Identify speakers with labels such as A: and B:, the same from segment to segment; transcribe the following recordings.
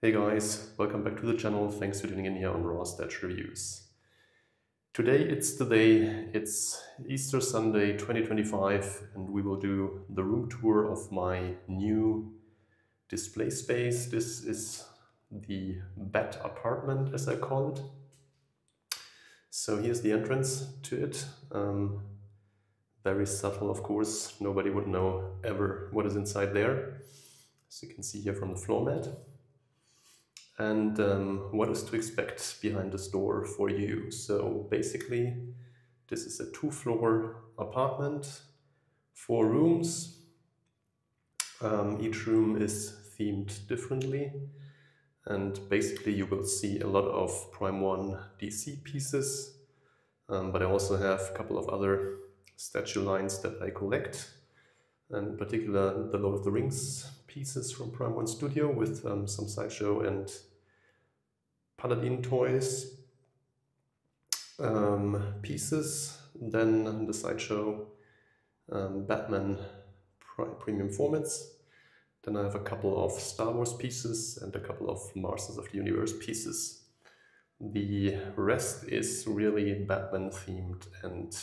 A: Hey guys, welcome back to the channel. Thanks for tuning in here on Raw Stats Reviews. Today it's Easter Sunday 2025 and we will do the room tour of my new display space. This is the bed apartment, as I call it. So here's the entrance to it. Very subtle, of course. Nobody would know ever what is inside there. As you can see here from the floor mat. And what is to expect behind this door for you. So basically, this is a 2-floor apartment, 4 rooms. Each room is themed differently. And basically you will see a lot of Prime 1 DC pieces. But I also have a couple of other statue lines that I collect. And in particular, the Lord of the Rings pieces from Prime 1 Studio with some sideshow and Paladin toys pieces. Then the sideshow Batman premium formats. Then I have a couple of Star Wars pieces and a couple of Masters of the Universe pieces. The rest is really Batman themed and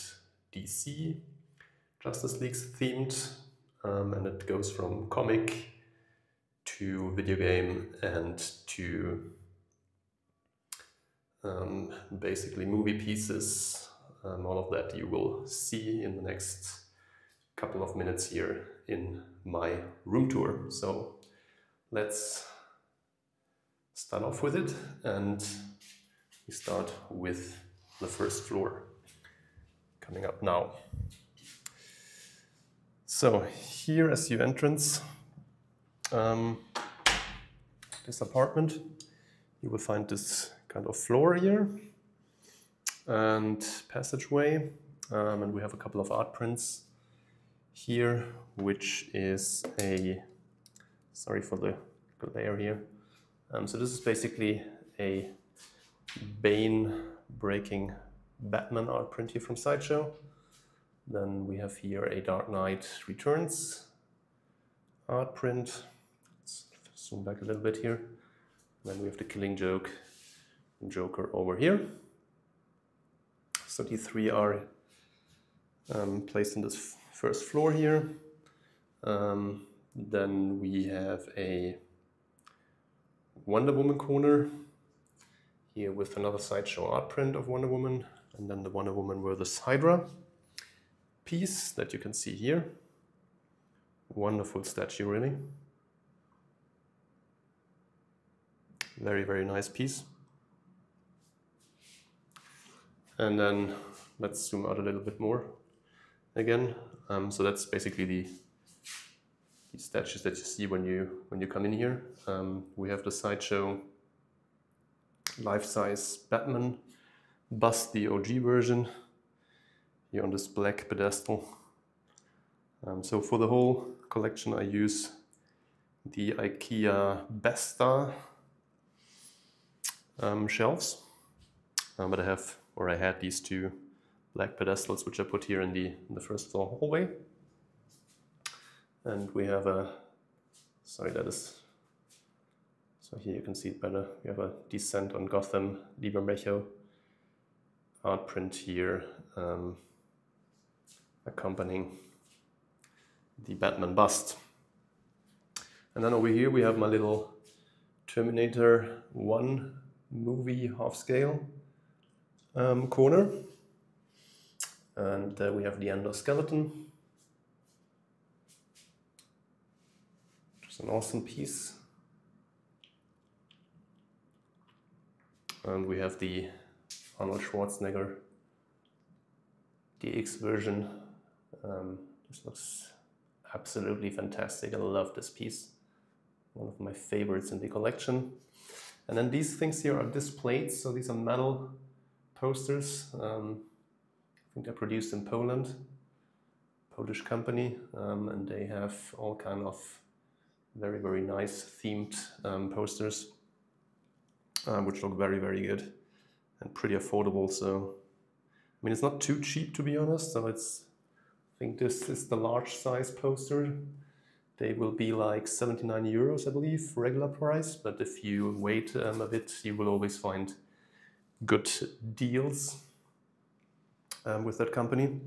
A: DC Justice League themed, and it goes from comic to video game and to basically movie pieces. All of that you will see in the next couple of minutes here in my room tour. So let's start off with it, and we start with the first floor coming up now. So here as your entrance, this apartment, you will find this kind of floor here and passageway, and we have a couple of art prints here, which is a, sorry for the glare here. So this is basically a Bane breaking Batman art print here from Sideshow. Then we have here a Dark Knight Returns art print. Let's zoom back a little bit here. Then we have the Killing Joke Joker over here. So these three are placed in this first floor here. Then we have a Wonder Woman corner here with another sideshow art print of Wonder Woman, and then the Wonder Woman versus Hydra piece that you can see here. Wonderful statue, really. Very, very nice piece. And then let's zoom out a little bit more again. So that's basically the statues that you see when you come in here. We have the sideshow life-size Batman bust, the OG version, here on this black pedestal. So for the whole collection I use the Ikea Besta shelves, but I had these 2 black pedestals which I put here in the first floor hallway. And we have a, sorry, that is, so here you can see it better. We have a Descent on Gotham Liebermecho art print here, accompanying the Batman bust. And then over here we have my little Terminator 1 movie half-scale corner. And we have the endoskeleton, which is an awesome piece. And we have the Arnold Schwarzenegger DX version. This looks absolutely fantastic. I love this piece. One of my favorites in the collection. And then these things here are displayed. So these are metal posters. I think they're produced in Poland, Polish company, and they have all kind of very, very nice themed posters, which look very, very good and pretty affordable. So, I mean, it's not too cheap, to be honest. So I think this is the large size poster They will be like 79 euros, I believe, regular price. But if you wait a bit, you will always find good deals with that company.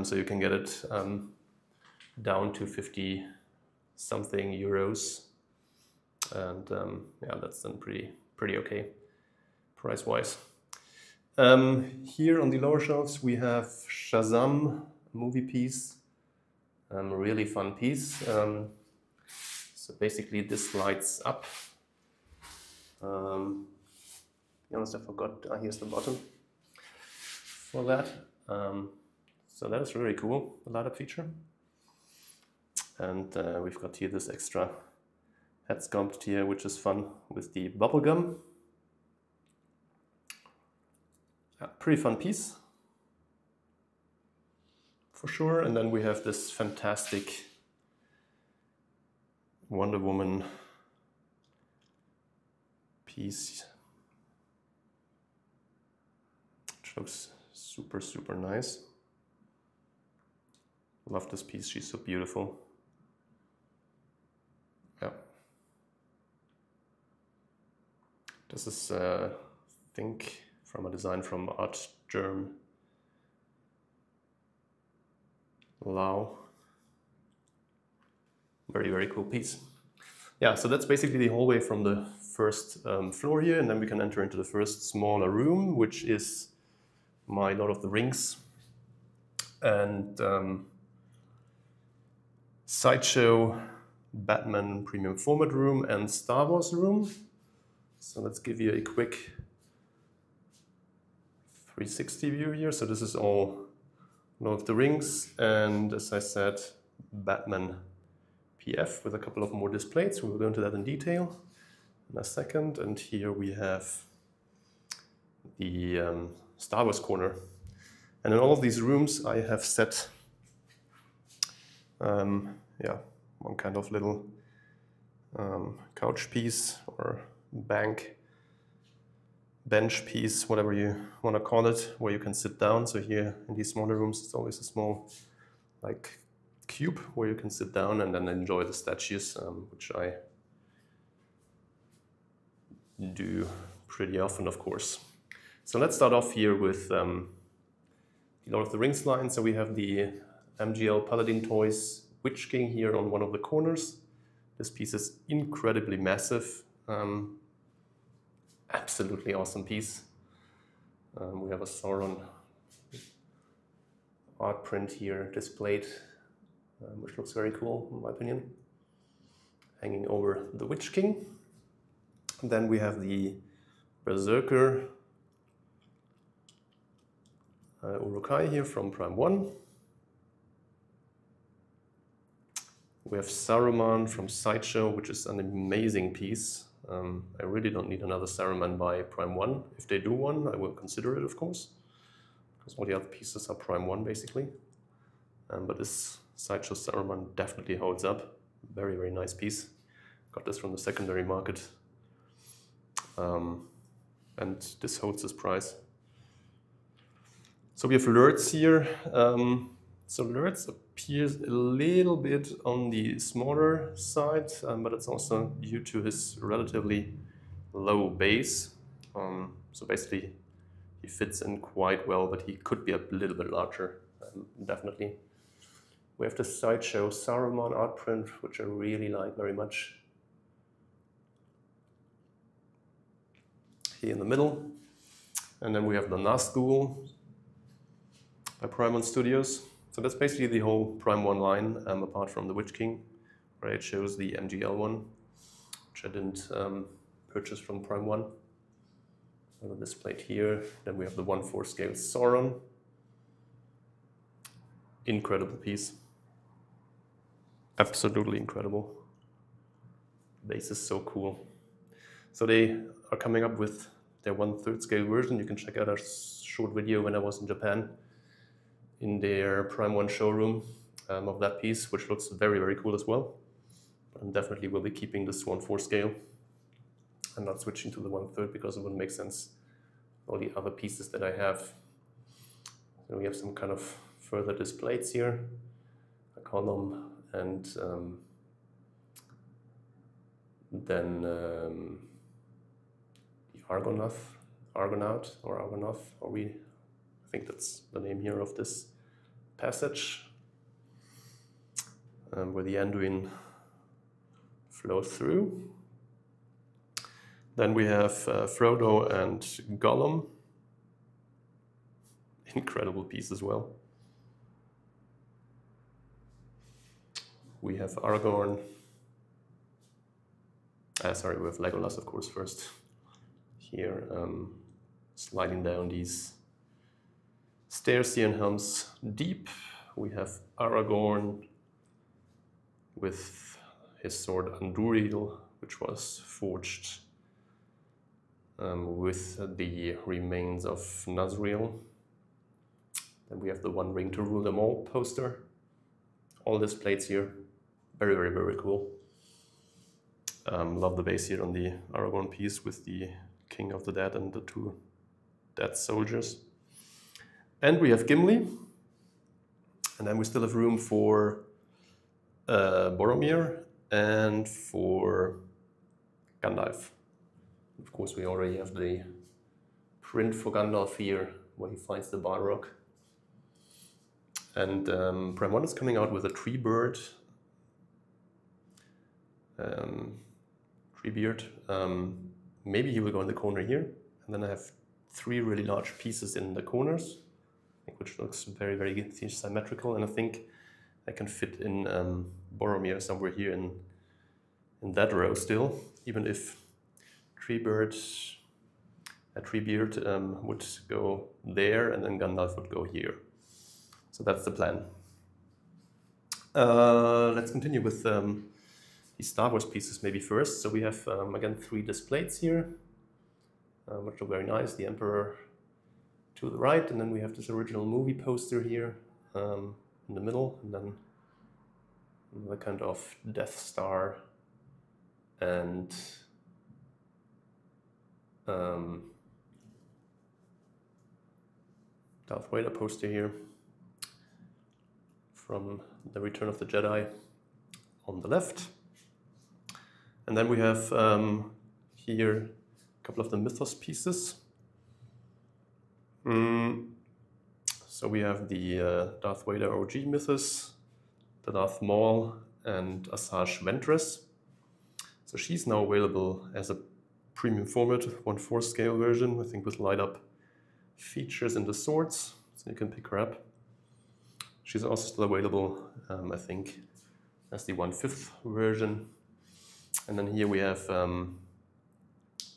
A: So you can get it down to 50 something euros. And yeah, that's then pretty okay price-wise. Here on the lower shelves we have Shazam, a movie piece, a really fun piece. So basically this lights up. To be honest, I forgot, here's the button for that. So that is really cool, the light up feature. And we've got here this extra head sculpt here, which is fun with the bubble gum. Yeah, pretty fun piece for sure. And then we have this fantastic Wonder Woman piece, which looks super nice. Love this piece, she's so beautiful. Yeah. This is, I think, from a design from Art Germ Lau. Very cool piece. Yeah, so that's basically the hallway from the first floor here, and then we can enter into the first smaller room, which is my Lord of the Rings and Sideshow Batman Premium Format room and Star Wars room. So let's give you a quick 360 view here. So this is all Lord of the Rings and, as I said, Batman PF with a couple of more displays. We will go into that in detail in a second. And here we have the Star Wars corner. And in all of these rooms I have set yeah, one kind of little couch piece or bench piece, whatever you want to call it, where you can sit down. So here in these smaller rooms, it's always a small like cube where you can sit down and then enjoy the statues, which I do pretty often, of course. So let's start off here with the Lord of the Rings line. So we have the MGL Paladin Toys Witch King here on one of the corners. This piece is incredibly massive. Absolutely awesome piece. We have a Sauron art print here displayed, which looks very cool in my opinion, hanging over the Witch King. And then we have the Berserker Urukai here from Prime 1. We have Saruman from Sideshow, which is an amazing piece. I really don't need another Saruman by Prime 1. If they do one, I will consider it, of course, because all the other pieces are Prime 1 basically. But this Sideshow Saruman definitely holds up. Very nice piece. Got this from the secondary market. And this holds this price. So we have Lurtz here. So Lurtz appears a little bit on the smaller side, but it's also due to his relatively low base. So basically he fits in quite well, but he could be a little bit larger, definitely. We have the Sideshow Saruman art print, which I really like very much. Here in the middle. And then we have the Nazgul by Prime 1 Studios. So that's basically the whole Prime 1 line, apart from the Witch King, where it shows the MGL one, which I didn't purchase from Prime 1. Displayed here. Then we have the 1/4 scale Sauron. Incredible piece. Absolutely incredible. Base is so cool. So they are coming up with their 1/3 scale version. You can check out a short video when I was in Japan in their Prime 1 showroom of that piece, which looks very cool as well. But I definitely will be keeping this 1/4 scale and not switching to the 1/3 because it wouldn't make sense. All the other pieces that I have. So we have some kind of further displays here. I call them and then the Argonaut, I think that's the name here of this passage, where the Anduin flows through. Then we have Frodo and Gollum. Incredible piece as well. We have Aragorn. We have Legolas, of course, first. Here, sliding down these stairs here in Helm's Deep. We have Aragorn with his sword Andúril, which was forged with the remains of Nazriel. Then we have the One Ring to Rule Them All poster. All displayed here. Very, very, very cool. Love the base here on the Aragorn piece with the King of the Dead and the two dead soldiers. And we have Gimli. And then we still have room for Boromir and for Gandalf. Of course, we already have the print for Gandalf here, where he finds the Balrog. And Prime 1 is coming out with a Treebeard. Maybe he will go in the corner here. And then I have 3 really large pieces in the corners, which looks very, very symmetrical. And I think I can fit in Boromir somewhere here in that row still, even if Treebeard would go there and then Gandalf would go here. So that's the plan. Let's continue with the Star Wars pieces maybe first. So we have, again, 3 displays here, which are very nice. The Emperor to the right, and then we have this original movie poster here in the middle, and then the kind of Death Star and Darth Vader poster here from the Return of the Jedi on the left. And then we have here a couple of the Mythos pieces. So we have the Darth Vader OG Mythos, the Darth Maul, and Asajj Ventress. So she's now available as a premium format, 1/4 scale version, I think with light up features in the swords, so you can pick her up. She's also still available, I think, as the 1/5 version. And then here we have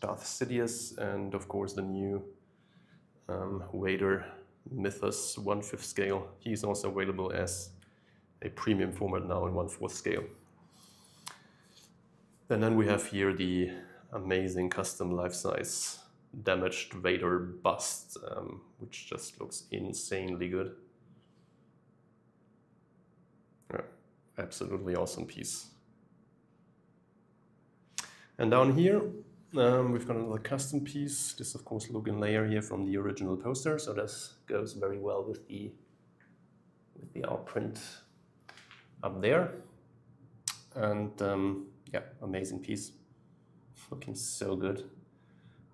A: Darth Sidious, and of course the new Vader Mythos 1/5 scale. He's also available as a premium format now in 1/4 scale. And then we have here the amazing custom life-size damaged Vader bust, which just looks insanely good. Yeah, absolutely awesome piece. And down here, we've got another custom piece. This, of course, Logan layer here from the original poster, so this goes very well with the art print up there. And yeah, amazing piece. Looking so good.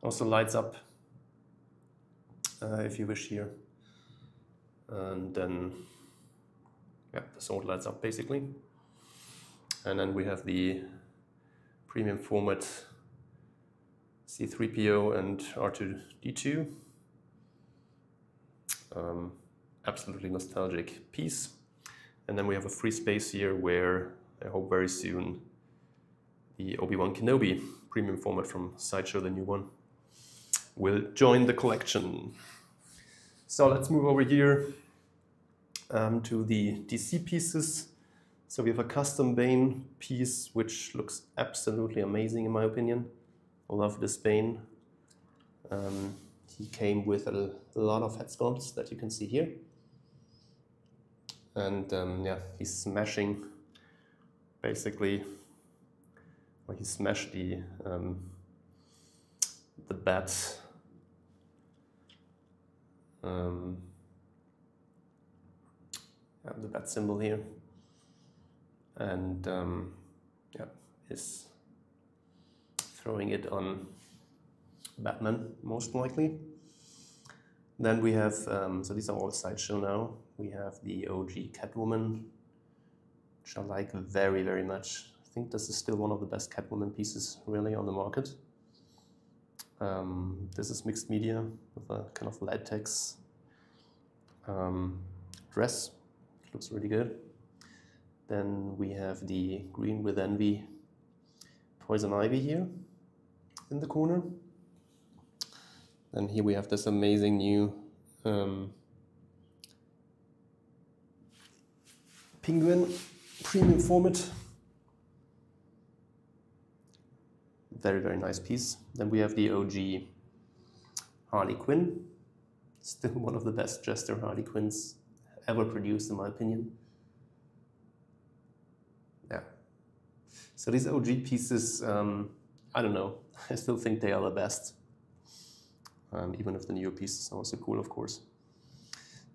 A: Also lights up if you wish here. And then, yeah, the sword lights up basically. And then we have the premium format C-3PO and R2-D2. Absolutely nostalgic piece. And then we have a free space here where I hope very soon the Obi-Wan Kenobi premium format from Sideshow, the new one, will join the collection. So let's move over here to the DC pieces. So we have a custom Bane piece, which looks absolutely amazing in my opinion. I love this Bane. He came with a lot of head sculpts that you can see here. And yeah, he's smashing basically, well, he smashed the bat the bat symbol here. and yeah, is throwing it on Batman, most likely. Then we have, so these are all sideshow now. We have the OG Catwoman, which I like very, very much. I think this is still one of the best Catwoman pieces really on the market. This is mixed media with a kind of latex dress. It looks really good. Then we have the Green with Envy Poison Ivy here in the corner. Then here we have this amazing new Penguin premium format. Very, very nice piece. Then we have the OG Harley Quinn. Still one of the best Jester Harley Quinns ever produced, in my opinion. Yeah. So these OG pieces, I don't know. I still think they are the best. Even if the newer pieces are also cool, of course.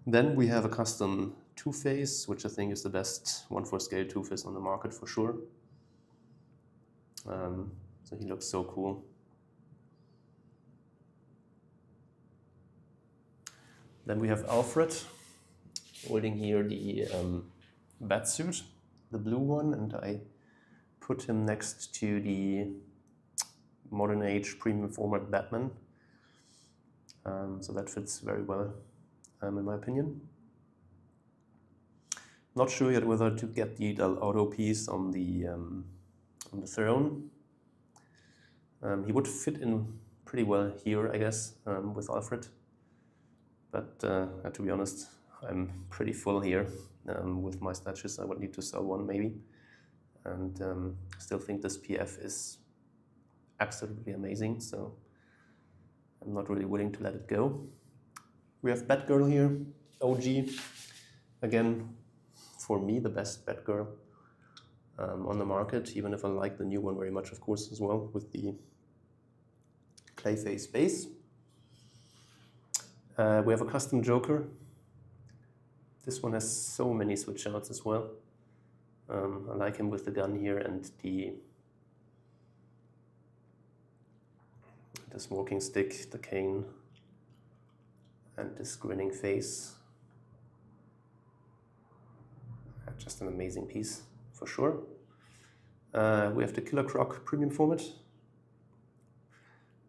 A: Then we have a custom Two-Face, which I think is the best 1/4 scale Two-Face on the market for sure. So he looks so cool. Then we have Alfred holding here the Batsuit, the blue one, and I put him next to the modern age premium format Batman. So that fits very well, in my opinion. Not sure yet whether to get the LOTR piece on the throne. He would fit in pretty well here, I guess, with Alfred. But to be honest, I'm pretty full here with my statues. I would need to sell one maybe. And I still think this PF is absolutely amazing, so I'm not really willing to let it go. We have Batgirl here, OG. Again, for me, the best Batgirl on the market, even if I like the new one very much, of course, as well, with the Clayface base. We have a custom Joker. This one has so many switch outs as well. I like him with the gun here and the smoking stick, the cane, and this grinning face. Just an amazing piece, for sure. We have the Killer Croc premium format,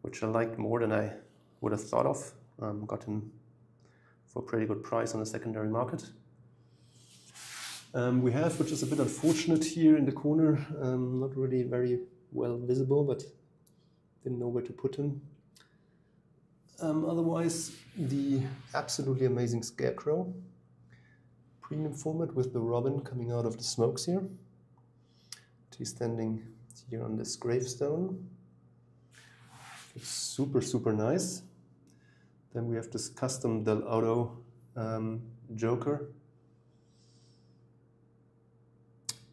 A: which I liked more than I would have thought of. Got him for a pretty good price on the secondary market. We have, which is a bit unfortunate here in the corner, not really very well visible, but didn't know where to put him. Otherwise, the absolutely amazing Scarecrow premium format with the Robin coming out of the smokes here. He's standing here on this gravestone. It's super, super nice. Then we have this custom Del Auto Joker.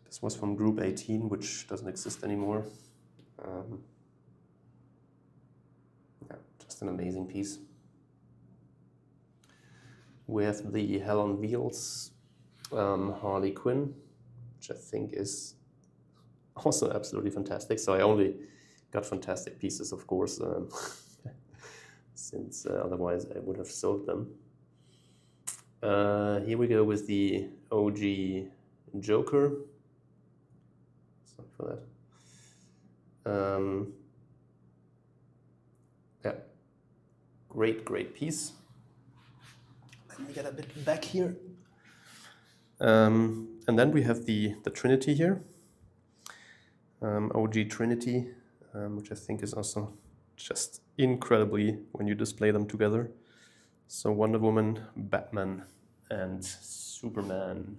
A: This was from Group 18, which doesn't exist anymore. Yeah, just an amazing piece. We have the Hell on Wheels Harley Quinn, which I think is also absolutely fantastic. So I only got fantastic pieces, of course, since otherwise I would have sold them. Here we go with the OG Joker. Sorry for that. Yeah, great piece. Let me get a bit back here. And then we have the Trinity here. OG Trinity, which I think is also just incredibly when you display them together. So Wonder Woman, Batman, and Superman.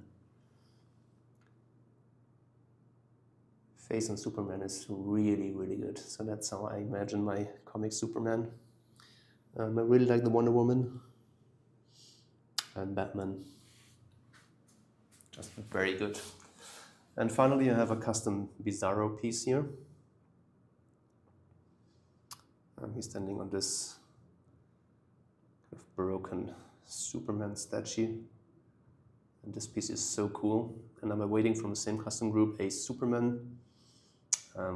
A: Face on Superman is really, really good. So that's how I imagine my comic Superman. I really like the Wonder Woman and Batman. Just very good. And finally, I have a custom Bizarro piece here. He's standing on this kind of broken Superman statue. And this piece is so cool. And I'm awaiting from the same custom group a Superman,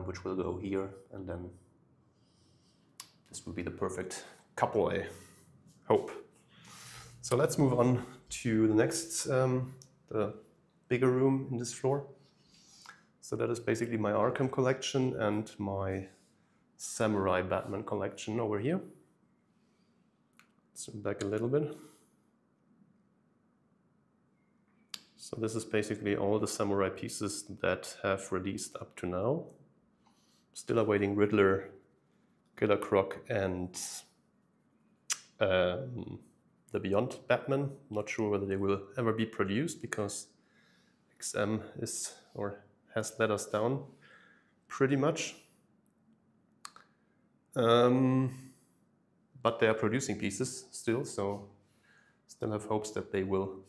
A: which will go here, and then this will be the perfect couple, I hope. So let's move on to the next, the bigger room in this floor. So that is basically my Arkham collection and my Samurai Batman collection over here. Zoom back a little bit. So this is basically all the Samurai pieces that have released up to now. Still awaiting Riddler, Killer Croc, and the Beyond Batman. Not sure whether they will ever be produced because XM is or has let us down pretty much. But they are producing pieces still, so still have hopes that they will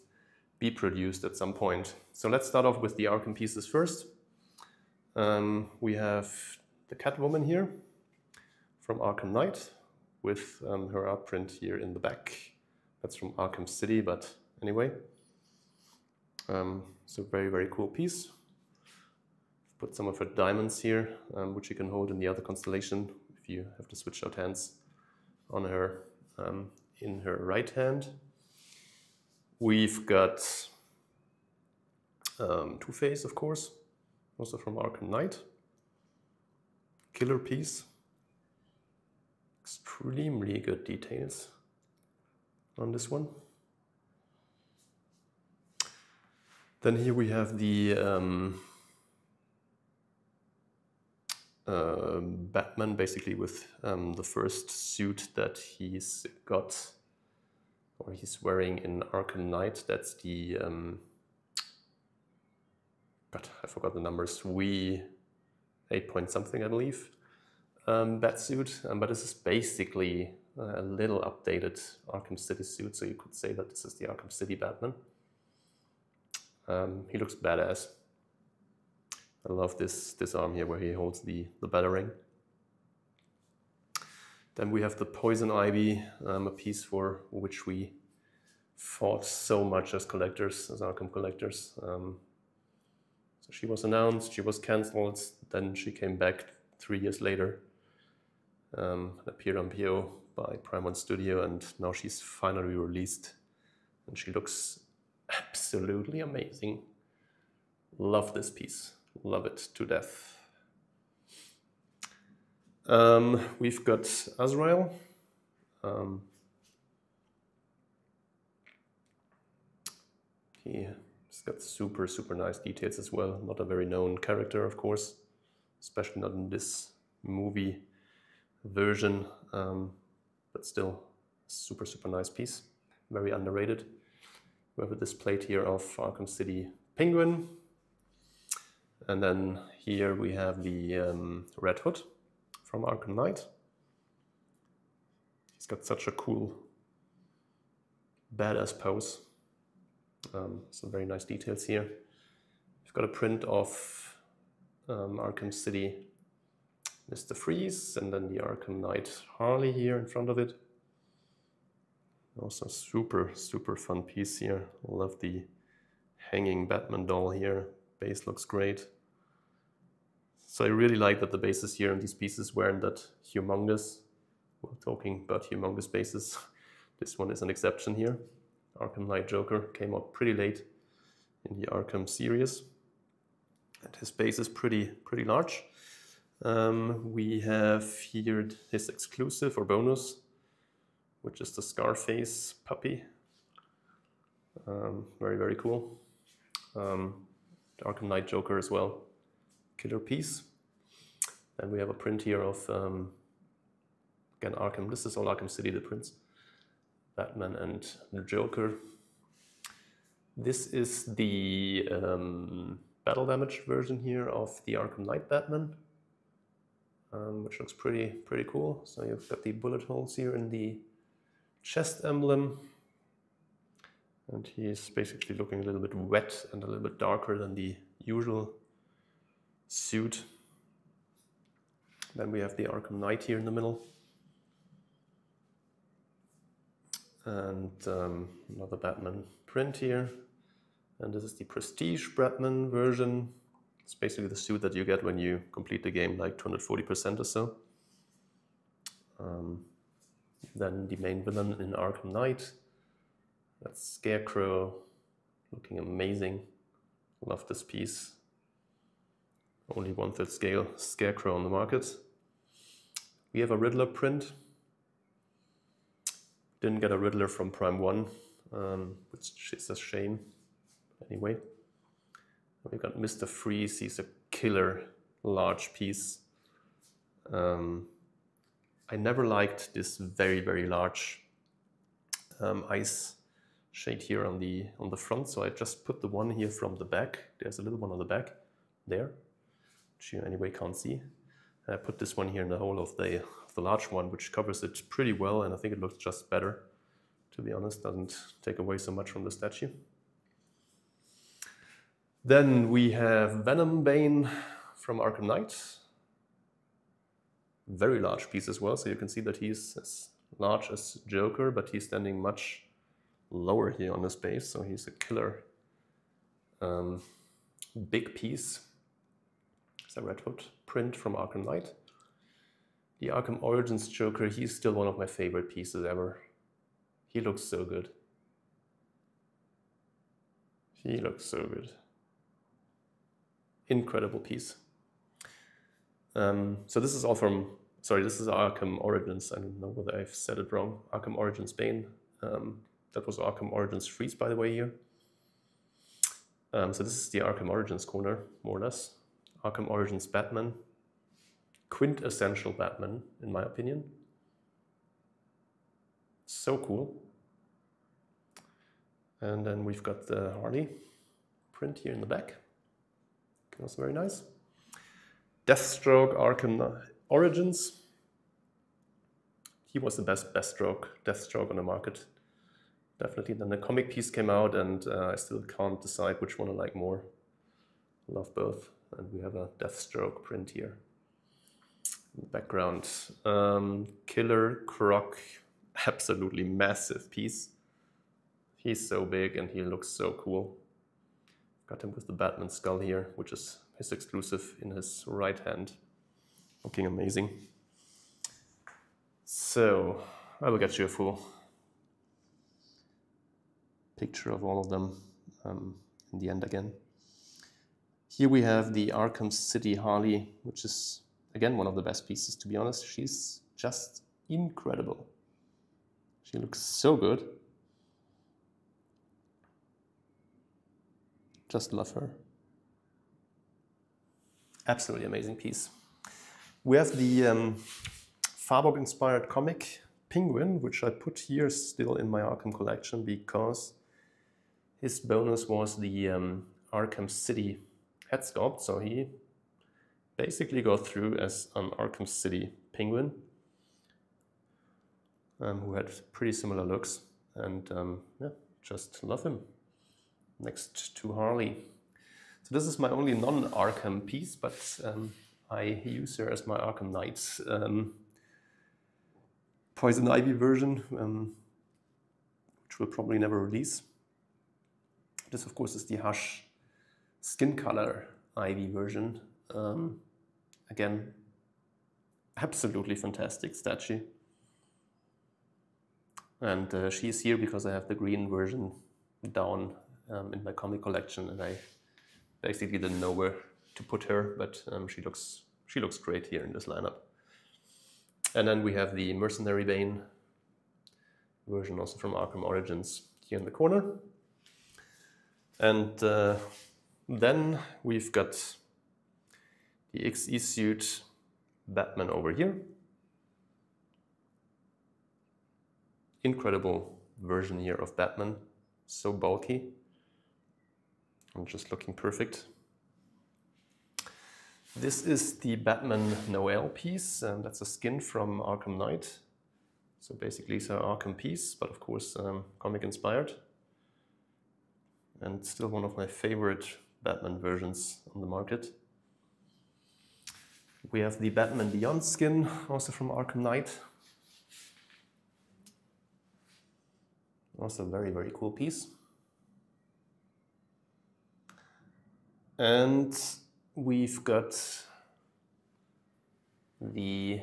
A: be produced at some point. So let's start off with the Arkham pieces first. We have the Catwoman here from Arkham Knight with her art print here in the back. That's from Arkham City, but anyway. So very, very cool piece. Put some of her diamonds here, which you can hold in the other constellation if you have to switch out hands on her in her right hand. We've got Two-Face, of course, also from Arkham Knight. Killer piece. Extremely good details on this one. Then here we have the Batman, basically with the first suit that he's got, or he's wearing in Arkham Knight. That's the, God, I forgot the numbers, we 8 point something, I believe, Batsuit. But this is basically a little updated Arkham City suit, so you could say that this is the Arkham City Batman. He looks badass. I love this arm here where he holds the batarang. Then we have the Poison Ivy, a piece for which we fought so much as collectors, as Arkham collectors. So she was announced, she was cancelled, then she came back 3 years later, and appeared on PO by Prime One Studio, and now she's finally released, and she looks absolutely amazing. Love this piece. Love it to death. We've got Azrael. He's got super, super nice details as well. Not a very known character, of course, especially not in this movie version, but still super, super nice piece. Very underrated. We have this plate here of Arkham City Penguin. And then here we have the Red Hood from Arkham Knight. He's got such a cool, badass pose. Some very nice details here. We've got a print of Arkham City Mr. Freeze, and then the Arkham Knight Harley here in front of it. Also super, super fun piece here. Love the hanging Batman doll here. Base looks great. So I really like that the bases here and these pieces weren't that humongous. We're talking about humongous bases. This one is an exception here. Arkham Knight Joker came out pretty late in the Arkham series, and his base is pretty large. We have here his exclusive or bonus, which is the Scarface puppy. Very, very cool. The Arkham Knight Joker as well. Killer piece. And we have a print here of, again, Arkham. This is all Arkham City, the prints. Batman and the Joker. This is the battle damage version here of the Arkham Knight Batman, which looks pretty cool. So you've got the bullet holes here in the chest emblem, and he's basically looking a little bit wet and a little bit darker than the usual suit. Then we have the Arkham Knight here in the middle, and another Batman print here. And this is the Prestige Batman version. It's basically the suit that you get when you complete the game like 240% or so. Then the main villain in Arkham Knight. That's Scarecrow, looking amazing. Love this piece. Only 1/3 scale Scarecrow on the market. We have a Riddler print. Didn't get a Riddler from Prime 1, which is a shame. Anyway, we've got Mr. Freeze. He's a killer large piece. I never liked this very, very large ice shade here on the front, so I just put the one here from the back. There's a little one on the back there, which you anyway can't see. And I put this one here in the hole of the large one, which covers it pretty well, and I think it looks just better, to be honest. Doesn't take away so much from the statue. Then we have Venom Bane from Arkham Knight. Very large piece as well, so you can see that he's as large as Joker, but he's standing much lower here on his base, so he's a killer big piece. It's a Red Hood print from Arkham Knight. The Arkham Origins Joker, he's still one of my favorite pieces ever. He looks so good. He looks so good. Incredible piece. So this is all from, sorry, this is Arkham Origins. I don't know whether I've said it wrong. Arkham Origins Bane. That was Arkham Origins Freeze, by the way, here. So this is the Arkham Origins corner, more or less. Arkham Origins Batman. Quintessential Batman, in my opinion. So cool. And then we've got the Harley print here in the back. Also very nice. Deathstroke Arkham Origins. He was the best Deathstroke on the market. Definitely. Then the comic piece came out, and I still can't decide which one I like more. I love both. And we have a Deathstroke print here in the background. Killer Croc, absolutely massive piece. He's so big and he looks so cool. Got him with the Batman skull here, which is his exclusive in his right hand. Looking amazing. So I will get you a full picture of all of them in the end again. Here we have the Arkham City Harley, which is again one of the best pieces, to be honest. She's just incredible. She looks so good. Just love her. Absolutely amazing piece. We have the Farbok-inspired comic Penguin, which I put here still in my Arkham collection because his bonus was the Arkham City head sculpt. So he basically got through as an Arkham City Penguin who had pretty similar looks, and yeah, just love him. Next to Harley. So this is my only non-Arkham piece, but I use her as my Arkham Knight Poison Ivy version, which will probably never release. This, of course, is the Hush skin color Ivy version. Again, absolutely fantastic statue. And she's here because I have the green version down in my comic collection, and I basically didn't know where to put her, but she looks great here in this lineup. And then we have the Mercenary Bane version, also from Arkham Origins, here in the corner. And then we've got the XE suit Batman over here. Incredible version here of Batman, so bulky and just looking perfect. This is the Batman Noel piece, and that's a skin from Arkham Knight. So basically it's an Arkham piece, but of course comic inspired. And still one of my favorite Batman versions on the market. We have the Batman Beyond skin, also from Arkham Knight. Also a very, very cool piece. And we've got the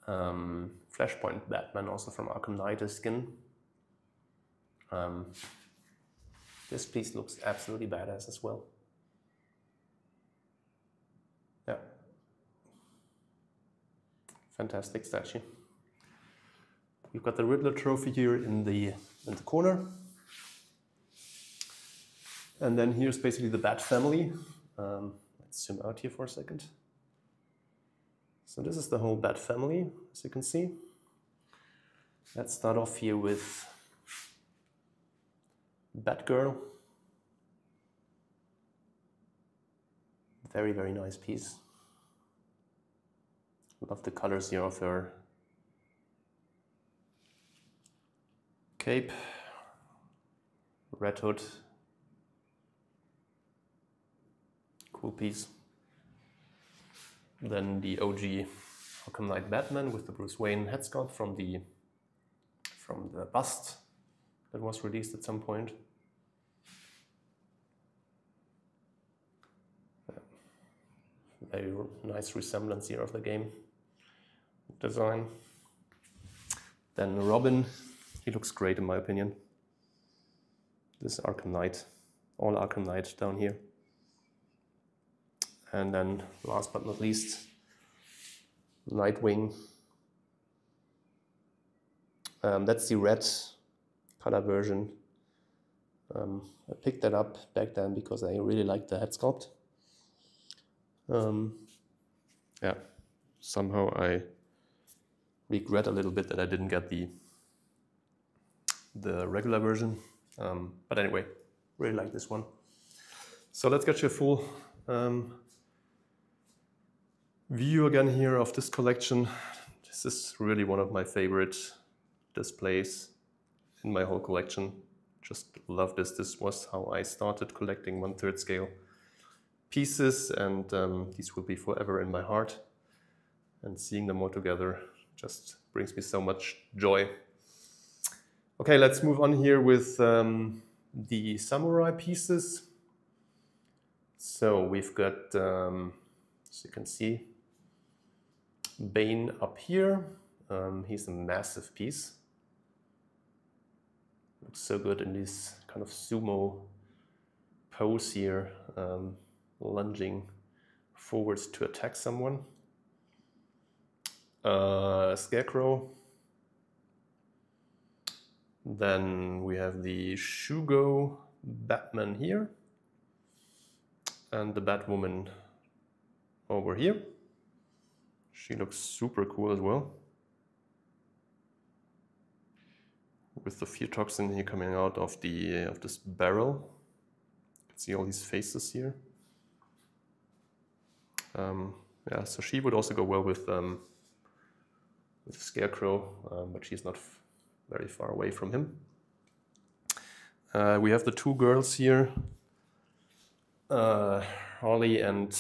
A: Flashpoint Batman, also from Arkham Knight skin. This piece looks absolutely badass as well. Yeah. Fantastic statue. We've got the Riddler trophy here in the corner. And then here's basically the Bat family. Let's zoom out here for a second. So this is the whole Bat family, as you can see. Let's start off here with Batgirl. Very, very nice piece. Love the colors here of her cape, Red Hood. Cool piece. Then the OG Arkham Knight Batman with the Bruce Wayne head sculpt from the bust that was released at some point. Very nice resemblance here of the game design. Then Robin, he looks great in my opinion. This Arkham Knight, all Arkham Knight down here. And then last but not least, Nightwing. That's the red color version. I picked that up back then because I really liked the head sculpt. Yeah, somehow I regret a little bit that I didn't get the regular version. But anyway, really like this one. So let's get you a full view again here of this collection. This is really one of my favorite displays in my whole collection. Just love this. This was how I started collecting 1/3 scale pieces, and these will be forever in my heart. And seeing them all together just brings me so much joy. Okay, let's move on here with the samurai pieces. So we've got, as you can see, Bane up here. He's a massive piece. Looks so good in this kind of sumo pose here, lunging forwards to attack someone. Scarecrow. Then we have the Shugo Batman here. And the Batwoman over here. She looks super cool as well. With the fear toxin here coming out of this barrel. You can see all these faces here. Yeah, so she would also go well with Scarecrow, but she's not very far away from him. We have the two girls here, Harley and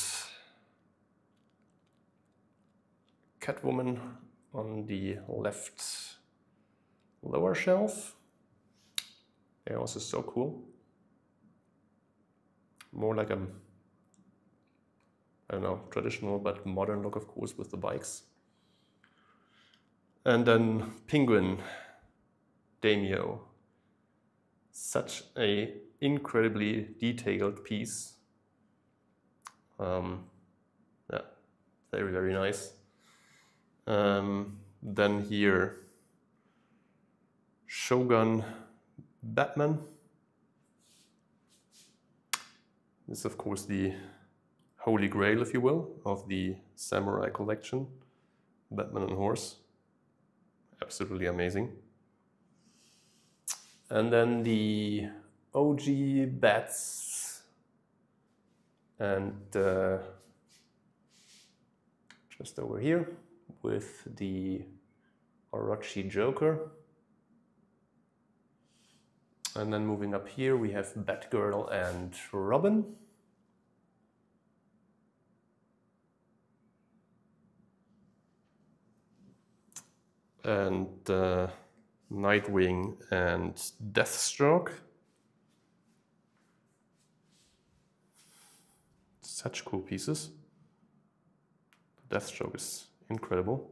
A: Catwoman on the left lower shelf. They're also so cool. More like a, I don't know, traditional but modern look, of course, with the bikes. And then Penguin, Daimyo. Such a incredibly detailed piece. Yeah, very, very nice. Then here, Shogun Batman. This is, of course, the holy grail, if you will, of the samurai collection. Batman on horse. Absolutely amazing. And then the OG Bats. And just over here with the Orochi Joker. And then moving up here, we have Batgirl and Robin. And Nightwing and Deathstroke. Such cool pieces. The Deathstroke is incredible.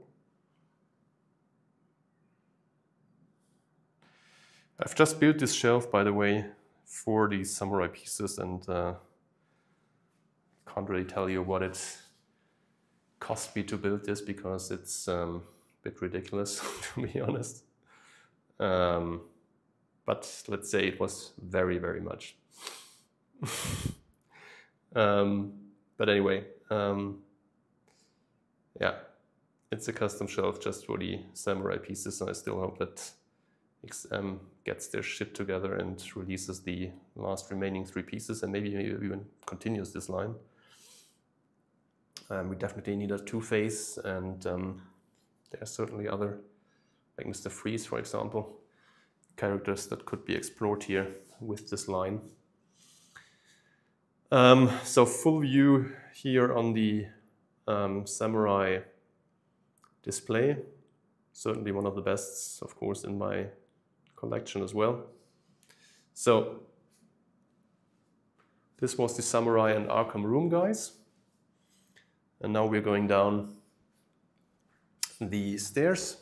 A: I've just built this shelf, by the way, for these samurai pieces, and can't really tell you what it cost me to build this because it's a bit ridiculous, to be honest. But let's say it was very, very much. But anyway, yeah, it's a custom shelf just for the samurai pieces, and I still hope that XM gets their shit together and releases the last remaining 3 pieces, and maybe even continues this line. We definitely need a two-face, and there are certainly other, like Mr. Freeze, for example, characters that could be explored here with this line. So full view here on the samurai display. Certainly one of the best, of course, in my collection as well. So this was the Samurai and Arkham room, guys. And now we're going down the stairs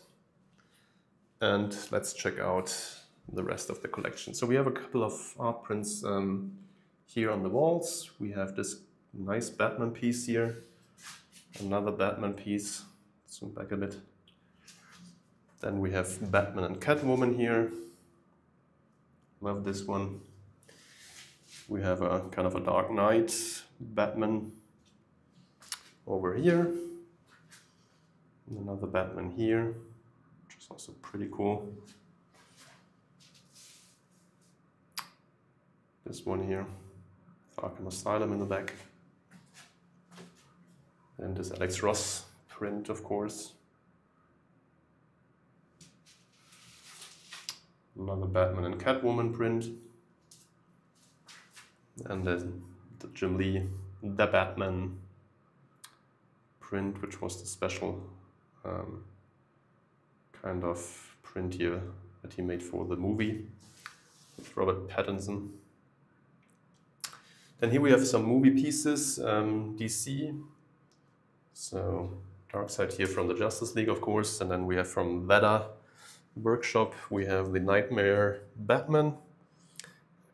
A: and let's check out the rest of the collection. So we have a couple of art prints here on the walls. We have this nice Batman piece here, another Batman piece, zoom back a bit. Then we have Batman and Catwoman here. Love this one. We have a kind of a Dark Knight Batman over here. And another Batman here, which is also pretty cool. This one here, Arkham Asylum in the back. And this Alex Ross print, of course. Another Batman and Catwoman print. And then the Jim Lee, The Batman print, which was the special kind of print here that he made for the movie with Robert Pattinson. Then here we have some movie pieces, DC. So Darkseid here from the Justice League, of course, and then we have from Veda Workshop, we have the Nightmare Batman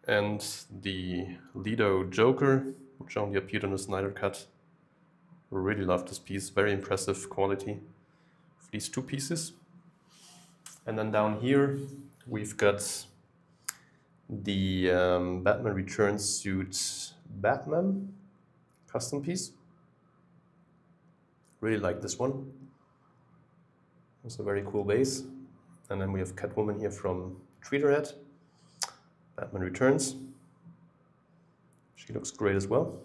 A: and the Lido Joker, which only appeared on the Snyder Cut. Really love this piece, very impressive quality of these 2 pieces. And then down here we've got the Batman Returns suit Batman custom piece. Really like this one. It's a very cool base. And then we have Catwoman here from Treaterhead, Batman Returns. She looks great as well.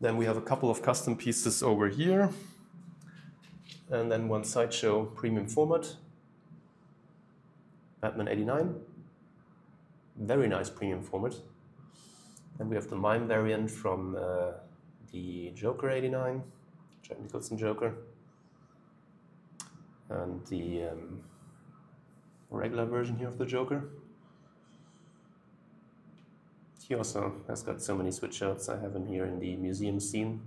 A: Then we have a couple of custom pieces over here. And then one Sideshow premium format. Batman 89. Very nice premium format. Then we have the Mime variant from the Joker 89, Jack Nicholson Joker. And the regular version here of the Joker. He also has got so many switch-outs. I have him here in the museum scene,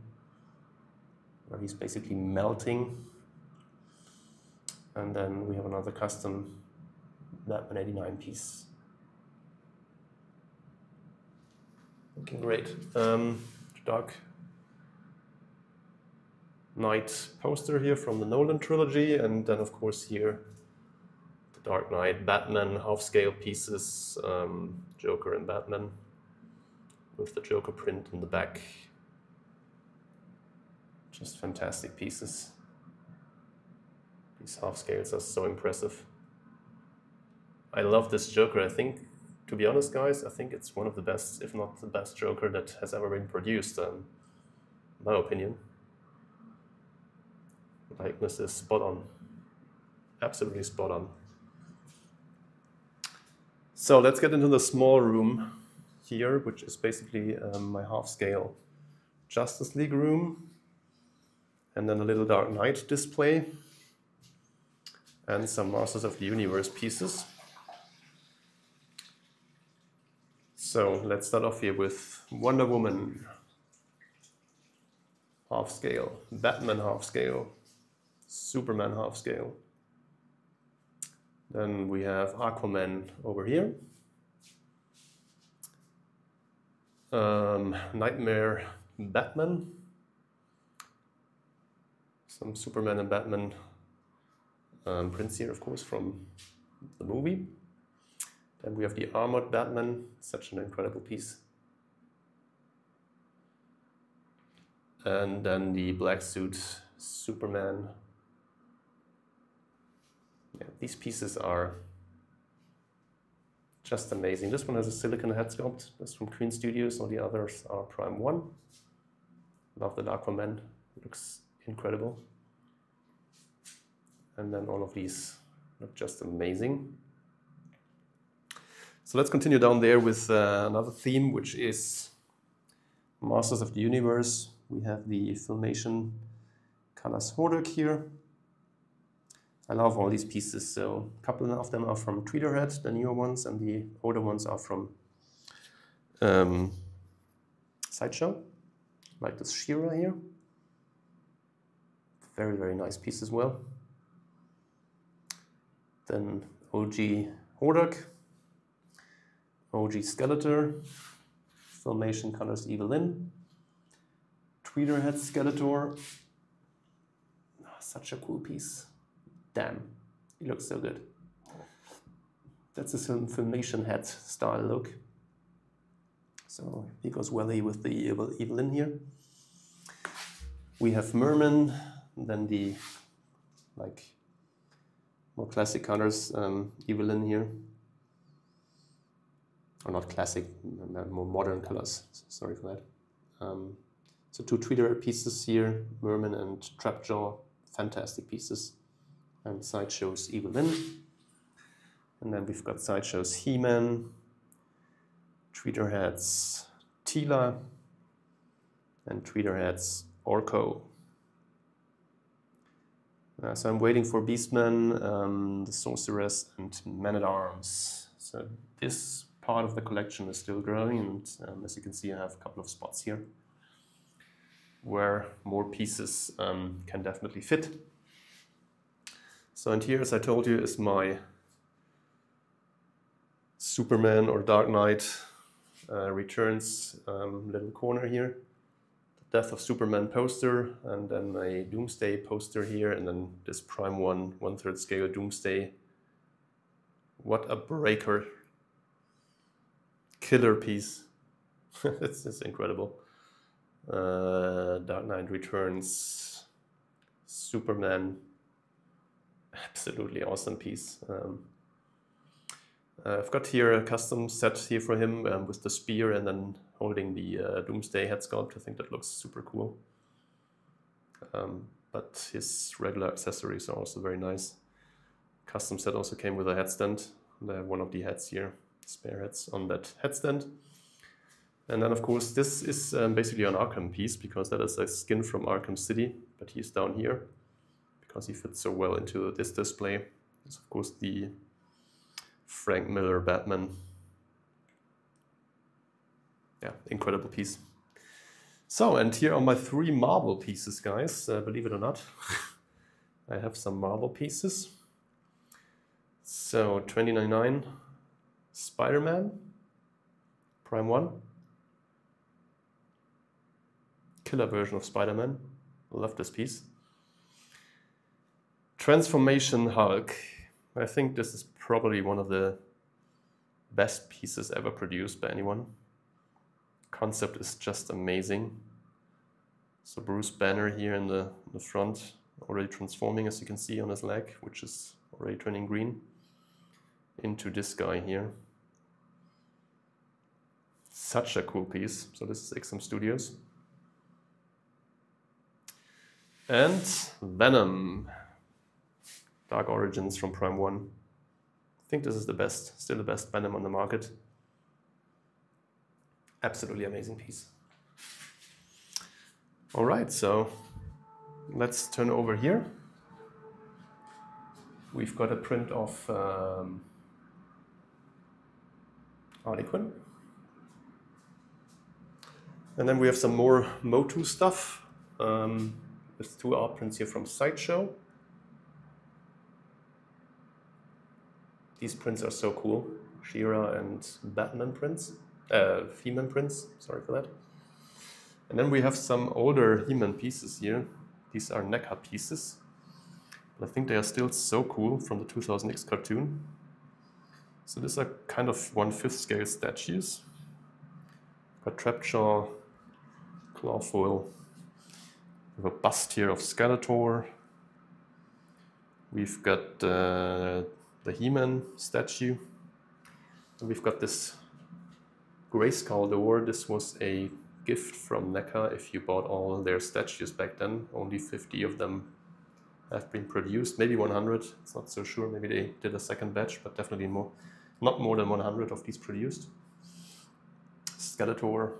A: where he's basically melting. And then we have another custom Batman 89 piece. Looking great. Dark Knight poster here from the Nolan trilogy, and then of course here the Dark Knight Batman half-scale pieces, Joker and Batman, with the Joker print in the back. Just fantastic pieces. These half-scales are so impressive. I love this Joker. I think, to be honest guys, I think it's one of the best, if not the best Joker that has ever been produced, in my opinion. Likeness is spot on. Absolutely spot on. So let's get into the small room here, which is basically my half-scale Justice League room. And then a little Dark Knight display. And some Masters of the Universe pieces. So let's start off here with Wonder Woman half scale, Batman half scale, Superman half scale. Then we have Aquaman over here. Nightmare Batman. Some Superman and Batman prints here, of course, from the movie. Then we have the Armored Batman, such an incredible piece. And then the black suit Superman. Yeah, these pieces are just amazing. This one has a silicon head sculpt. That's from Queen Studios. All the others are Prime 1. Love that Aquaman. It looks incredible. And then all of these look just amazing. So let's continue down there with another theme, which is Masters of the Universe. We have the Filmation Colors Hordak here. I love all these pieces. So a couple of them are from Tweederhead, the newer ones, and the older ones are from Sideshow, like this She-Ra here. Very, very nice piece as well. Then OG Hordak, OG Skeletor, Filmation Colors Evelyn, Tweederhead Skeletor. Oh, such a cool piece. Damn, he looks so good. That's a Filmation head style look. So he goes well with the Evelyn here. We have Merman, then the more classic colors, Evelyn here. Or not classic, more modern colors, sorry for that. So two Tweederhead pieces here, Merman and Trapjaw, fantastic pieces. And Sideshow's Evelyn. And then we've got Sideshow's He-Man, Tweederhead's Teela, and Tweederhead's Orko. So I'm waiting for Beastman, the Sorceress, and Man-at-Arms. So this part of the collection is still growing, and as you can see, I have a couple of spots here where more pieces can definitely fit. So, and here, as I told you, is my Superman or Dark Knight Returns little corner here. The Death of Superman poster, and then a Doomsday poster here, and then this Prime 1 1/3 scale Doomsday. What a breaker. Killer piece. It's just incredible. Dark Knight Returns, Superman. Absolutely awesome piece. I've got here a custom set here for him with the spear and then holding the Doomsday head sculpt. I think that looks super cool. But his regular accessories are also very nice. Custom set also came with a headstand. And I have one of the heads here, spare heads on that headstand. And then of course this is basically an Arkham piece because that is a skin from Arkham City, but he's down here because he fits so well into this display. It's of course the Frank Miller Batman. Yeah, incredible piece. So, and here are my 3 marble pieces, guys. Believe it or not, I have some marble pieces. So, 2099 Spider-Man, Prime 1. Killer version of Spider-Man. I love this piece. Transformation Hulk. I think this is probably one of the best pieces ever produced by anyone. Concept is just amazing. So Bruce Banner here in the front, already transforming, as you can see on his leg, which is already turning green, into this guy here. Such a cool piece. So this is XM Studios. And Venom. Dark Origins from Prime 1. I think this is the best, still the best Venom on the market. Absolutely amazing piece. All right, so let's turn over here. We've got a print of Harley Quinn. And then we have some more MOTU stuff. with 2 art prints here from Sideshow. These prints are so cool. She-Ra and Batman prints, He-Man prints, sorry for that. And then we have some older He-Man pieces here. These are NECA pieces. But I think they are still so cool from the 2000X cartoon. So these are kind of 1/5 scale statues. Got Trapjaw, Clawfoil. We have a bust here of Skeletor. We've got the He-Man statue. And we've got this Grayskull door. This was a gift from NECA if you bought all their statues back then. Only 50 of them have been produced, maybe 100, it's not so sure. Maybe they did a second batch, but definitely more, not more than 100 of these produced. Skeletor.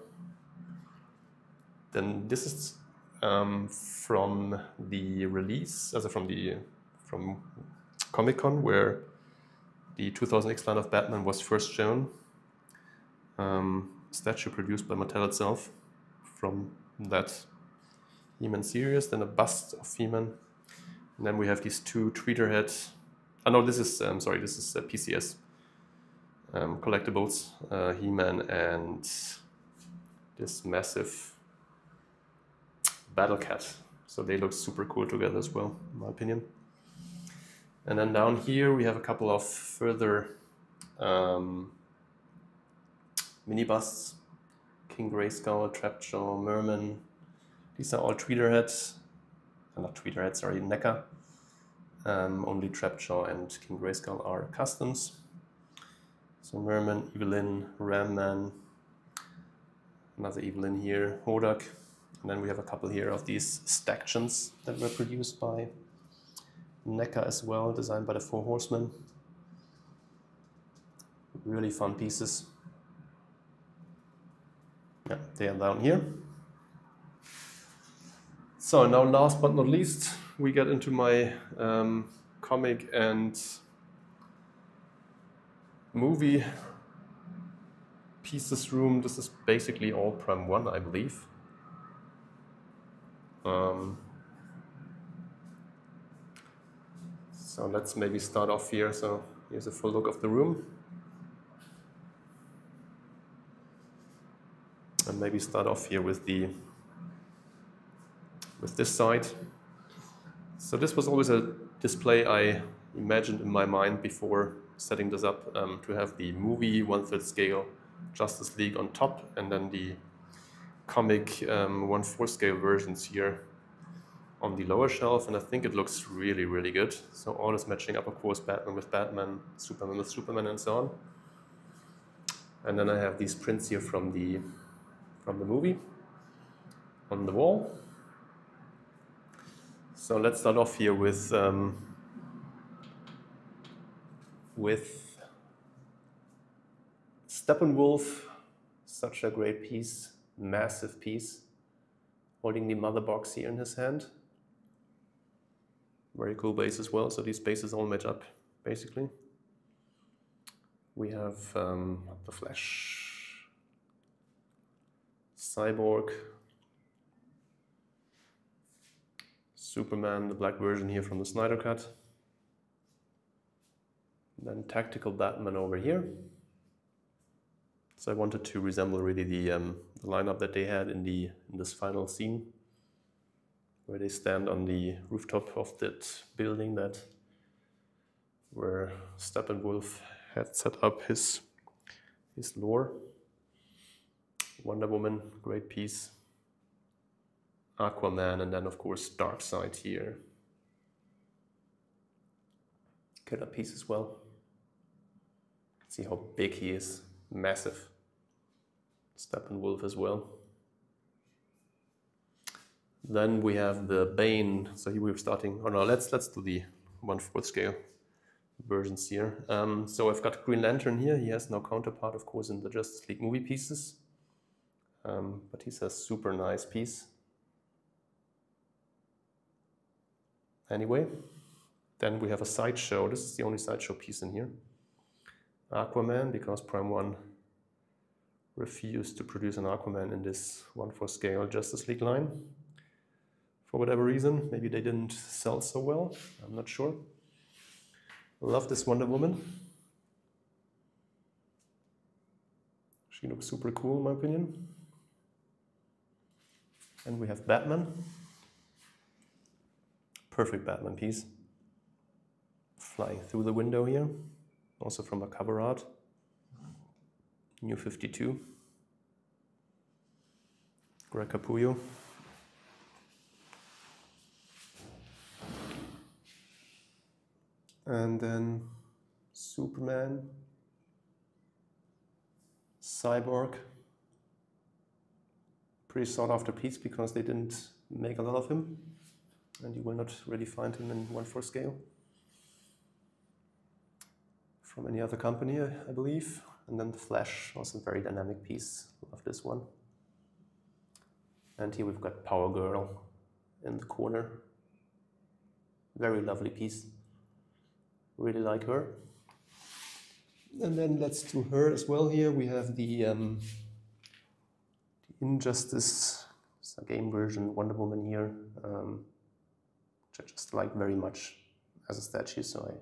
A: Then this is from the release, from Comic-Con, where the 2000X line of Batman was first shown. Statue produced by Mattel itself from that He-Man series. Then a bust of He-Man. And then we have these 2 tweeter heads. Oh no, this is PCS collectibles, He-Man and this massive Battle Cat. So they look super cool together as well, in my opinion. And then down here we have a couple of further mini busts. King Grayskull, Trapjaw, Merman. These are all tweeter heads. Not tweeter heads, sorry, NECA. Only Trapjaw and King Grayskull are customs. So Merman, Evelyn, Ram-Man, another Evelyn here, Hodak. And then we have a couple here of these Stactions that were produced by NECA as well, designed by the 4 Horsemen. Really fun pieces. Yeah, they are down here. So now last but not least, we get into my comic and movie pieces room. This is basically all Prime 1, I believe. So let's maybe start off here. So here's a full look of the room. And maybe start off here with this side. So this was always a display I imagined in my mind before setting this up, to have the movie 1/3 scale Justice League on top, and then the comic 1/4 scale versions here on the lower shelf, and I think it looks really, really good. So all is matching up, of course, Batman with Batman, Superman with Superman, and so on. And then I have these prints here from the movie on the wall. So let's start off here with Steppenwolf. Such a great piece, massive piece, holding the mother box here in his hand. Very cool base as well, so these bases all match up, basically. We have the Flash, Cyborg, Superman, the black version here from the Snyder Cut. Then Tactical Batman over here. So I wanted to resemble really the lineup that they had in this final scene, where they stand on the rooftop of that building where Steppenwolf had set up his lore. Wonder Woman, great piece. Aquaman, and then of course Darkseid here. Killer piece as well. See how big he is, massive. Steppenwolf as well. Then we have the Bane. So here we're starting. Oh no, let's do the 1/4 scale versions here. So I've got Green Lantern here. He has no counterpart, of course, in the Justice League movie pieces, but he's a super nice piece. Anyway, then we have a Sideshow. This is the only Sideshow piece in here. Aquaman, because Prime 1 refused to produce an Aquaman in this 1/4 scale Justice League line. for whatever reason. Maybe they didn't sell so well, I'm not sure. Love this Wonder Woman. She looks super cool in my opinion. And we have Batman. Perfect Batman piece. Flying through the window here. Also from a cover art. New 52. Greg Capullo. And then Superman. Cyborg. Pretty sought after piece because they didn't make a lot of him. And you will not really find him in 1/4 scale. From any other company, I believe. And then the Flash, also a very dynamic piece. Love this one. And here we've got Power Girl in the corner. Very lovely piece. Really like her. And then let's do her as well here. We have the Injustice, it's a game version, Wonder Woman here, which I just like very much as a statue, so I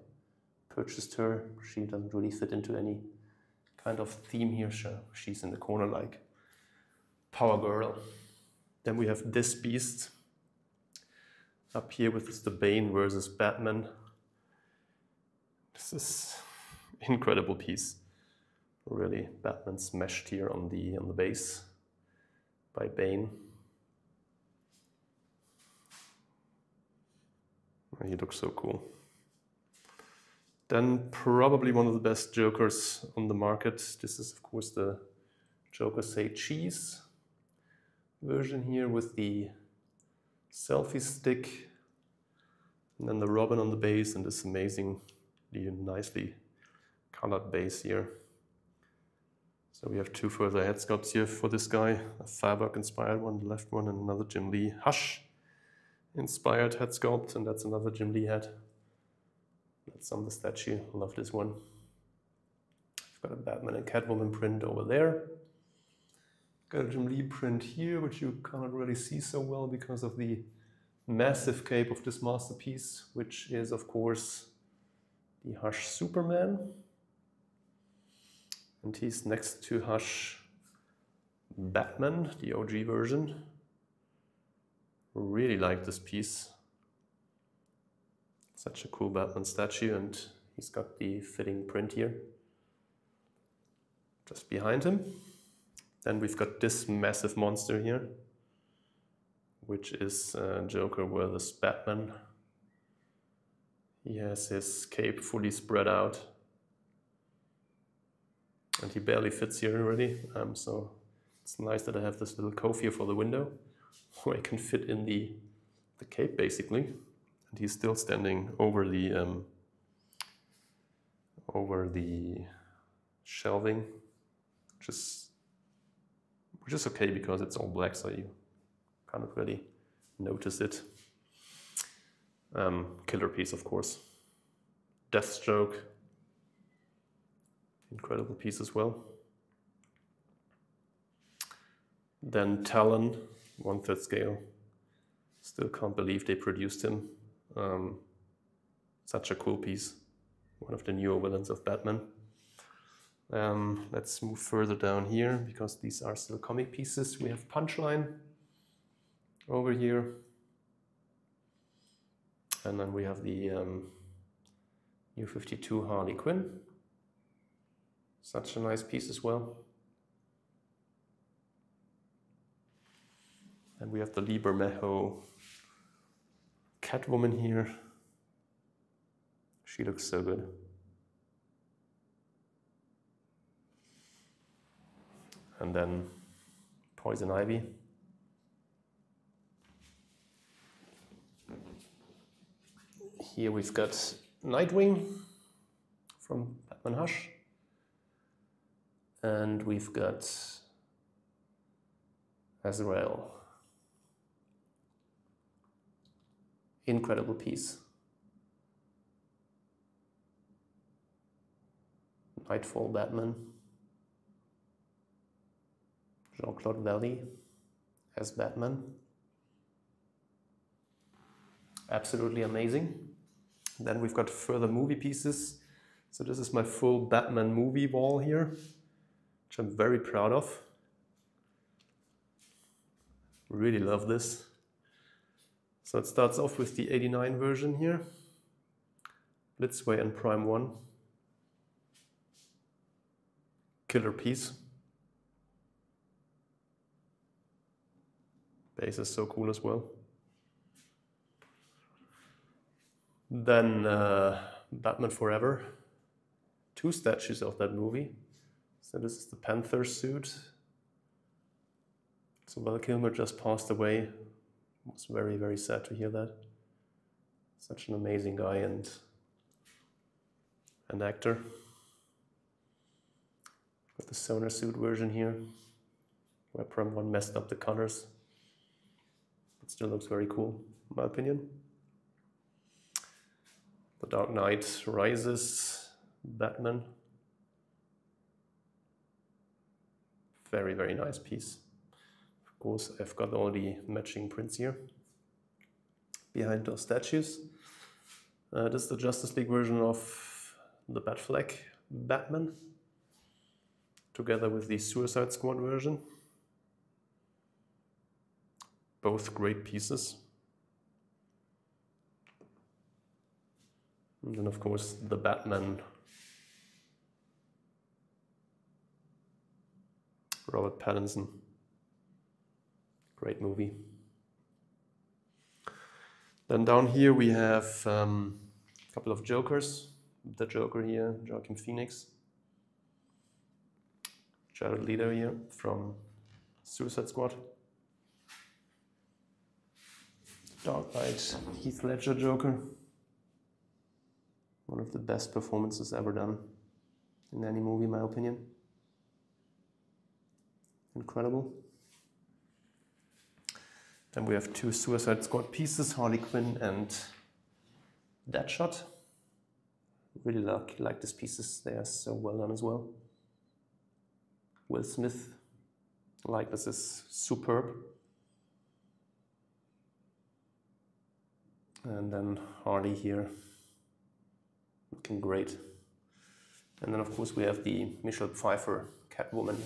A: purchased her. She doesn't really fit into any kind of theme here, so she's in the corner like Power Girl. Then we have this beast up here with the Bane versus Batman. This is incredible piece. Really, Batman smashed here on the base by Bane. He looks so cool. Then probably one of the best Jokers on the market. This is of course the Joker Say Cheese version here with the selfie stick, and then the Robin on the base and this amazingly nicely colored base here. So we have two further head sculpts here for this guy, a Faberg inspired one, the left one, and another Jim Lee Hush inspired head sculpt, and that's another Jim Lee head. That's on the statue, love this one. I've got a Batman and Catwoman print over there. Got a Jim Lee print here, which you cannot really see so well because of the massive cape of this masterpiece, which is of course the Hush Superman. And he's next to Hush Batman, the OG version. Really like this piece. Such a cool Batman statue, and he's got the fitting print here just behind him. Then we've got this massive monster here, which is Joker versus Batman. He has his cape fully spread out. And he barely fits here already, so it's nice that I have this little cove here for the window, where I can fit in the cape basically. And he's still standing over the shelving, which is okay because it's all black, so you can't really notice it. Killer piece, of course. Deathstroke. Incredible piece as well. Then Talon, 1/3 scale. Still can't believe they produced him. Such a cool piece. One of the newer villains of Batman. Let's move further down here because these are still comic pieces. We have Punchline over here. And then we have the New 52 Harley Quinn. Such a nice piece as well. And we have the Lee Bermejo Catwoman here. She looks so good. And then Poison Ivy. Here we've got Nightwing from Batman Hush. And we've got Azrael. Incredible piece. Nightfall Batman. Jean-Claude Valley as Batman. absolutely amazing. Then we've got further movie pieces. So this is my full Batman movie wall here, which I'm very proud of. Really love this. So it starts off with the 89 version here. Blitzway and Prime 1. Killer piece. Base is so cool as well. Then Batman Forever. 2 statues of that movie. So this is the Panther suit. So Val Kilmer just passed away. It was very, very sad to hear that. Such an amazing guy and actor. With the Sonar suit version here, where Prime 1 messed up the colors. It still looks very cool, in my opinion. The Dark Knight Rises Batman. Very, very nice piece. Of course, I've got all the matching prints here behind those statues. This is the Justice League version of the Batfleck Batman, together with the Suicide Squad version. Both great pieces. And then of course the Batman Robert Pattinson. Great movie. Then down here we have a couple of Jokers. The Joker here, Joaquin Phoenix. Jared Leto here from Suicide Squad. Dark Knight, Heath Ledger Joker. One of the best performances ever done in any movie, in my opinion. Incredible. Then we have 2 Suicide Squad pieces, Harley Quinn and Deadshot. Really like these pieces, they are so well done as well. Will Smith, likeness is superb. And then Harley here, looking great. And then of course we have the Michelle Pfeiffer Catwoman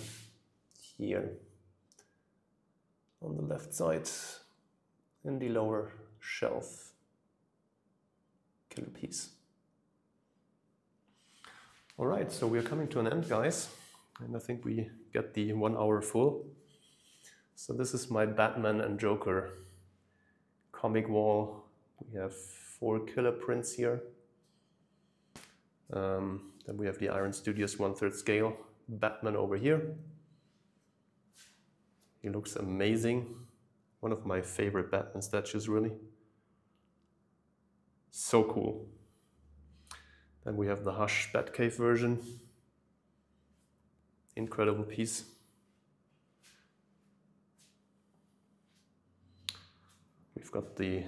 A: here on the left side in the lower shelf. Killer piece. All right, so we are coming to an end, guys. And I think we get the 1 hour full. So this is my Batman and Joker comic wall. We have 4 killer prints here. Then we have the Iron Studios 1/3 scale Batman over here. He looks amazing. One of my favorite Batman statues, really. So cool. Then we have the Hush Batcave version. Incredible piece. We've got the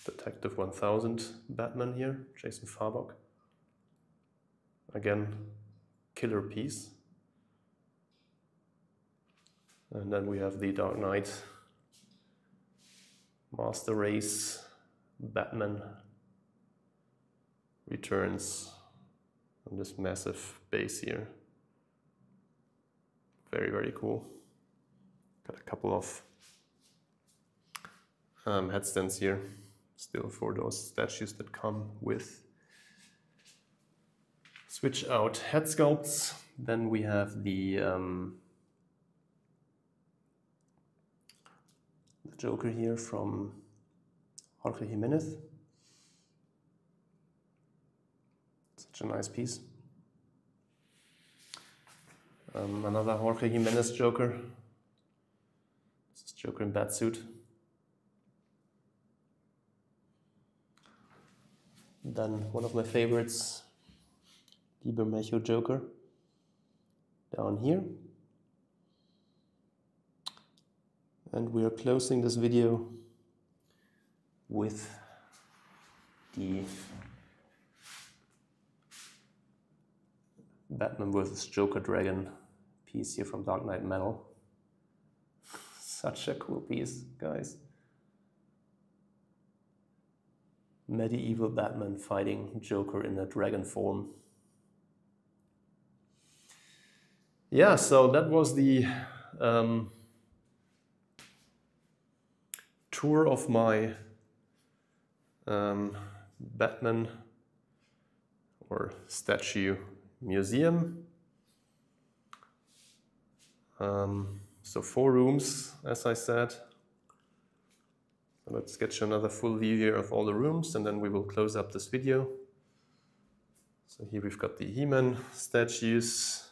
A: Detective 1000 Batman here, Jason Farbach. Again, killer piece. And then we have the Dark Knight Master Race Batman Returns on this massive base here. Very, very cool. Got a couple of headstands here, still for those statues that come with switch out head sculpts. Then we have the Joker here from Jorge Jimenez. Such a nice piece. Another Jorge Jimenez Joker. This is Joker in Batsuit. Then one of my favorites, Di Bermejo Joker, down here. And we are closing this video with the Batman vs. Joker Dragon piece here from Dark Knight Metal. Such a cool piece, guys. medieval Batman fighting Joker in a dragon form. Yeah, so that was the tour of my Batman or statue museum. So 4 rooms, as I said. Let's get you another full view here of all the rooms, and then we will close up this video. So here we've got the He-Man statues.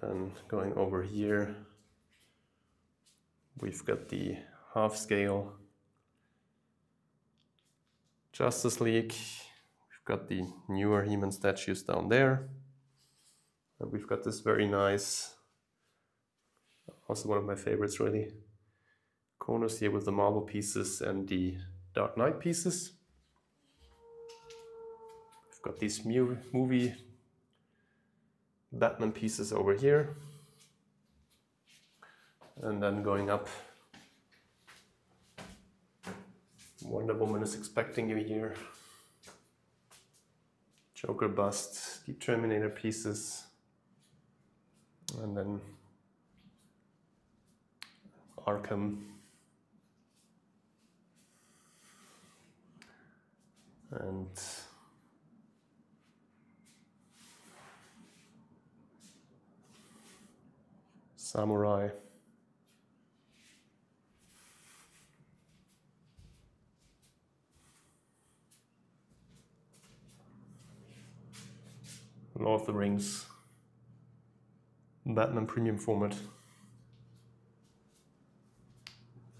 A: Then going over here, we've got the half-scale Justice League. We've got the newer He-Man statues down there. And we've got this very nice, also one of my favorites really, corners here with the Marvel pieces and the Dark Knight pieces. We've got these movie Batman pieces over here. And then going up, Wonder Woman is expecting you here. Joker bust, the Terminator pieces. And then Arkham. And Samurai. Lord of the Rings. Batman Premium format.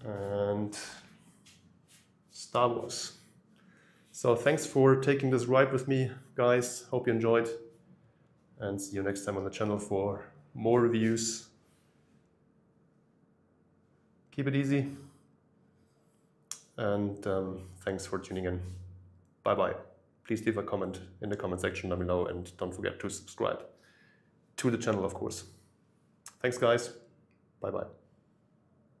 A: And Star Wars. So thanks for taking this ride with me, guys. Hope you enjoyed. And see you next time on the channel for more reviews. Keep it easy. And thanks for tuning in. Bye-bye. Please leave a comment in the comment section down below, and don't forget to subscribe to the channel, of course. Thanks, guys. Bye-bye.